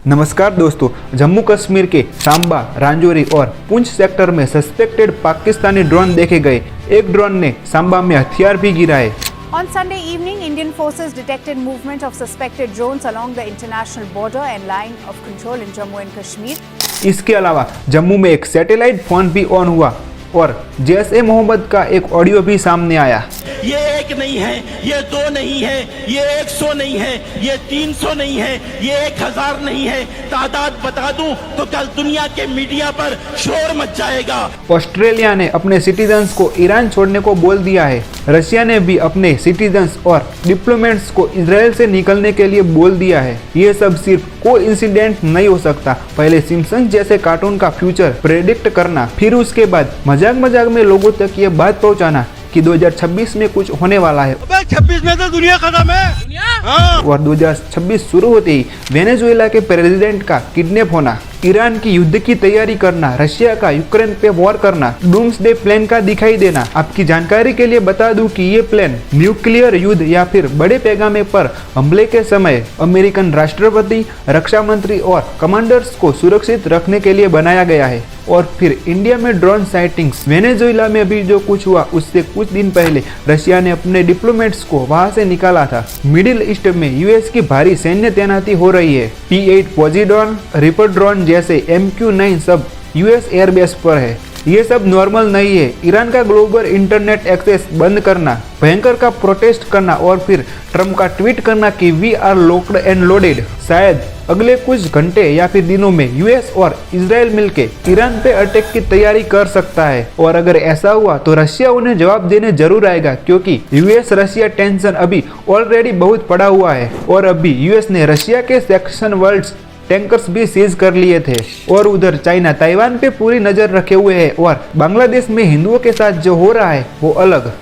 नमस्कार दोस्तों, जम्मू कश्मीर के सांबा, राजौरी और पुंछ सेक्टर में सस्पेक्टेड पाकिस्तानी ड्रोन देखे गए। एक ड्रोन ने सांबा में हथियार भी गिराए। On Sunday evening, Indian forces detected movement of suspected drones along the international border and line of control in Jammu and Kashmir. इसके अलावा जम्मू में एक सैटेलाइट फोन भी ऑन हुआ और जैश-ए-मोहम्मद का एक ऑडियो भी सामने आया। ये एक नहीं है, ये दो नहीं है, ये 100 नहीं है, ये 300 नहीं है, ये 1000 नहीं है। तादाद बता दूं तो कल दुनिया के मीडिया पर शोर मच जाएगा। ऑस्ट्रेलिया ने अपने सिटीजन्स को ईरान छोड़ने को बोल दिया है। रशिया ने भी अपने सिटीजन्स और डिप्लोमेट्स को इजराइल से निकलने के लिए बोल दिया है। ये सब सिर्फ कोइंसिडेंट नहीं हो सकता। पहले सिम्पसन्स जैसे कार्टून का फ्यूचर प्रेडिक्ट करना, फिर उसके बाद मजाक में लोगों तक ये बात पहुंचाना कि 2026 में कुछ होने वाला है। 26 में तो दुनिया खत्म है। हाँ। और 2026 शुरू होते ही वेनेजुएला के प्रेसिडेंट का किडनैप होना, ईरान की युद्ध की तैयारी करना, रशिया का यूक्रेन पे वॉर करना, डूम्सडे प्लान का दिखाई देना। आपकी जानकारी के लिए बता दूं कि ये प्लान न्यूक्लियर युद्ध या फिर बड़े पैमाने पर हमले के समय अमेरिकन राष्ट्रपति, रक्षा मंत्री और कमांडर्स को सुरक्षित रखने के लिए बनाया गया है। और फिर इंडिया में ड्रोन साइटिंग्स, वेनेजुएला में भी जो कुछ हुआ उससे कुछ दिन पहले रशिया ने अपने डिप्लोमेट्स को वहां से निकाला था। मिडिल ईस्ट में यूएस की भारी सैन्य तैनाती हो रही है। P-8 पोजीडॉन, रिपर ड्रोन जैसे MQ-9 सब यूएस एयरबेस पर है। ये सब नॉर्मल नहीं है। ईरान का ग्लोबल इंटरनेट एक्सेस बंद करना, भयंकर का प्रोटेस्ट करना और फिर ट्रम्प का ट्वीट करना कि we are locked and loaded. शायद अगले कुछ घंटे या फिर दिनों में यूएस और इजराइल मिलके ईरान पे अटैक की तैयारी कर सकता है। और अगर ऐसा हुआ तो रशिया उन्हें जवाब देने जरूर आएगा, क्योंकि यूएस रशिया टेंशन अभी ऑलरेडी बहुत पड़ा हुआ है। और अभी यूएस ने रशिया के सेक्शन वर्ल्ड्स टैंकर्स भी सीज कर लिए थे। और उधर चाइना ताइवान पे पूरी नजर रखे हुए है। और बांग्लादेश में हिंदुओं के साथ जो हो रहा है वो अलग।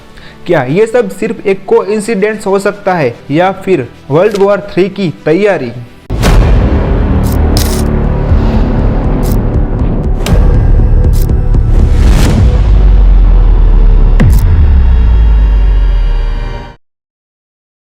क्या ये सब सिर्फ एक कोइंसिडेंस हो सकता है या फिर वर्ल्ड वॉर 3 की तैयारी?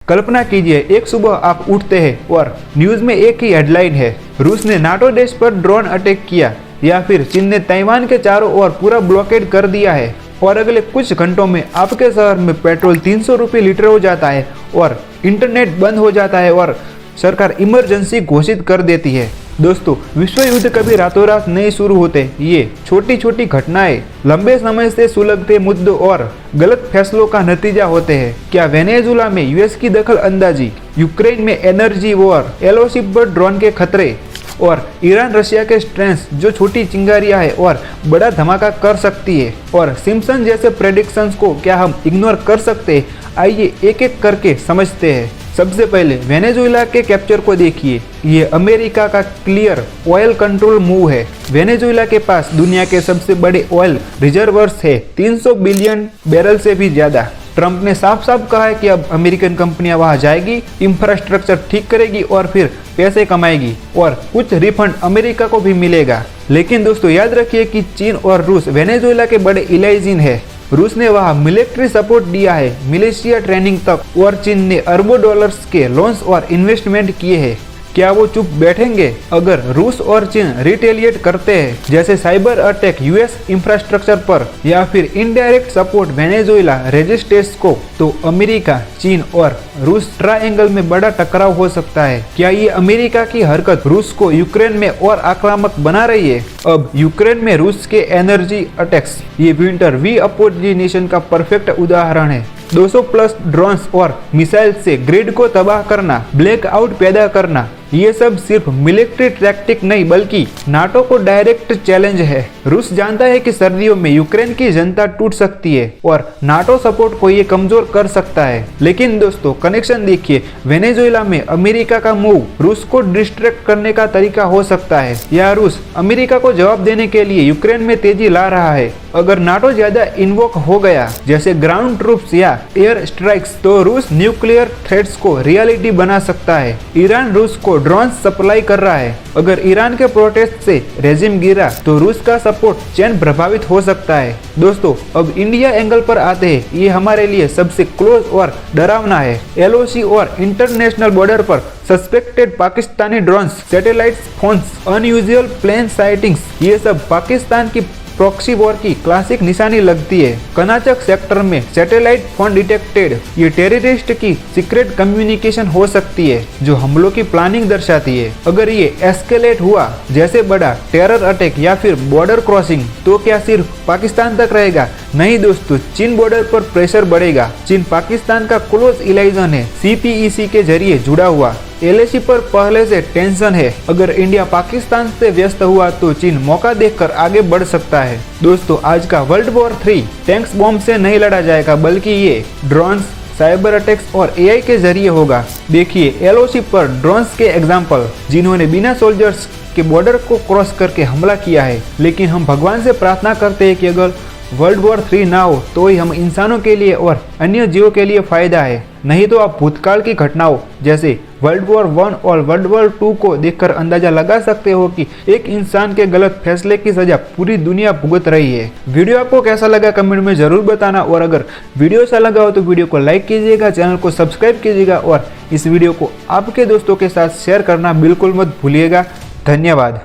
कल्पना कीजिए, एक सुबह आप उठते हैं और न्यूज में एक ही हेडलाइन है, रूस ने नाटो देश पर ड्रोन अटैक किया, या फिर चीन ने ताइवान के चारों ओर पूरा ब्लॉकेड कर दिया है। और अगले कुछ घंटों में आपके शहर में पेट्रोल 300 रुपये लीटर हो जाता है और इंटरनेट बंद हो जाता है और सरकार इमरजेंसी घोषित कर देती है। दोस्तों, विश्व युद्ध कभी रातों रात नहीं शुरू होते। ये छोटी छोटी घटनाएं लंबे समय से सुलगते मुद्दों और गलत फैसलों का नतीजा होते हैं। क्या वेनेजुएला में यूएस की दखल अंदाजी, यूक्रेन में एनर्जी वॉर, LOC पर ड्रोन के खतरे और ईरान रशिया के स्ट्रेंथ जो छोटी चिंगारियां है और बड़ा धमाका कर सकती है, और सिम्पसन जैसे प्रेडिक्शंस को क्या हम इग्नोर कर सकते हैं? आइए एक एक करके समझते हैं। सबसे पहले वेनेजुएला के कैप्चर को देखिए। ये अमेरिका का क्लियर ऑयल कंट्रोल मूव है। वेनेजुएला के पास दुनिया के सबसे बड़े ऑयल रिजर्वर्स है, 300 बिलियन बैरल से भी ज्यादा। ट्रंप ने साफ साफ कहा है कि अब अमेरिकन कंपनियां वहां जाएगी, इंफ्रास्ट्रक्चर ठीक करेगी और फिर पैसे कमाएगी और कुछ रिफंड अमेरिका को भी मिलेगा। लेकिन दोस्तों याद रखिए कि चीन और रूस वेनेजुएला के बड़े इलाइजिन है। रूस ने वहां मिलिट्री सपोर्ट दिया है, मिलिशिया ट्रेनिंग तक, और चीन ने अरबों डॉलर्स के लोन्स और इन्वेस्टमेंट किए हैं। क्या वो चुप बैठेंगे अगर रूस और चीन रिटेलिएट करते हैं, जैसे साइबर अटैक यूएस इंफ्रास्ट्रक्चर पर या फिर इनडायरेक्ट सपोर्ट वेनेजुएला रेजिस्टेंस को? तो अमेरिका, चीन और रूस ट्रायंगल में बड़ा टकराव हो सकता है। क्या ये अमेरिका की हरकत रूस को यूक्रेन में और आक्रामक बना रही है? अब यूक्रेन में रूस के एनर्जी अटैक्स, ये विंटर वी अपोजिशन का परफेक्ट उदाहरण है। 200 प्लस ड्रोन्स और मिसाइल से ग्रिड को तबाह करना, ब्लैकआउट पैदा करना, ये सब सिर्फ मिलिट्री टैक्टिक नहीं बल्कि नाटो को डायरेक्ट चैलेंज है। रूस जानता है कि सर्दियों में यूक्रेन की जनता टूट सकती है और नाटो सपोर्ट को ये कमजोर कर सकता है। लेकिन दोस्तों कनेक्शन देखिए, वेनेजुएला में अमेरिका का मूव रूस को डिस्ट्रैक्ट करने का तरीका हो सकता है, या रूस अमेरिका को जवाब देने के लिए यूक्रेन में तेजी ला रहा है। अगर नाटो ज्यादा इन्वोक हो गया, जैसे ग्राउंड ट्रूप्स या एयर स्ट्राइक्स तो रूस न्यूक्लियर थ्रेट्स को रियलिटी बना सकता है। ईरान रूस को ड्रोन सप्लाई कर रहा है। अगर ईरान के प्रोटेस्ट से रेजिम गिरा तो रूस का सपोर्ट चेन प्रभावित हो सकता है। दोस्तों, अब इंडिया एंगल पर आते हैं। ये हमारे लिए सबसे क्लोज और डरावना है। LOC और इंटरनेशनल बॉर्डर पर suspected Pakistani drones, satellites, phones, unusual plane sightings, ये सब पाकिस्तान की प्रॉक्सी वॉर की क्लासिक निशानी लगती है। कनाचक सेक्टर में सैटेलाइट फोन डिटेक्टेड। ये टेररिस्ट की सीक्रेट कम्युनिकेशन हो सकती है जो हमलों की प्लानिंग दर्शाती है। अगर ये एस्केलेट हुआ, जैसे बड़ा टेरर अटैक या फिर बॉर्डर क्रॉसिंग, तो क्या सिर्फ पाकिस्तान तक रहेगा? नहीं दोस्तों, चीन बॉर्डर पर प्रेशर बढ़ेगा। चीन पाकिस्तान का क्लोज इलाइजन है, CPEC के जरिए जुड़ा हुआ। LAC पर पहले से टेंशन है। अगर इंडिया पाकिस्तान से व्यस्त हुआ तो चीन मौका देखकर आगे बढ़ सकता है। दोस्तों, आज का वर्ल्ड वॉर 3 टैंक्स बॉम्ब से नहीं लड़ा जाएगा, बल्कि ये ड्रोन्स, साइबर अटैक्स और AI के जरिए होगा। देखिए LOC पर ड्रोन्स के एग्जाम्पल, जिन्होंने बिना सोल्जर्स के बॉर्डर को क्रॉस करके हमला किया है। लेकिन हम भगवान से प्रार्थना करते हैं कि अगर वर्ल्ड वॉर 3 ना हो तो ही हम इंसानों के लिए और अन्य जीवों के लिए फायदा है। नहीं तो आप भूतकाल की घटनाओं जैसे वर्ल्ड वॉर 1 और वर्ल्ड वॉर 2 को देखकर अंदाजा लगा सकते हो कि एक इंसान के गलत फैसले की सजा पूरी दुनिया भुगत रही है। वीडियो आपको कैसा लगा कमेंट में जरूर बताना, और अगर वीडियो अच्छा लगा हो तो वीडियो को लाइक कीजिएगा, चैनल को सब्सक्राइब कीजिएगा और इस वीडियो को आपके दोस्तों के साथ शेयर करना बिल्कुल मत भूलिएगा। धन्यवाद।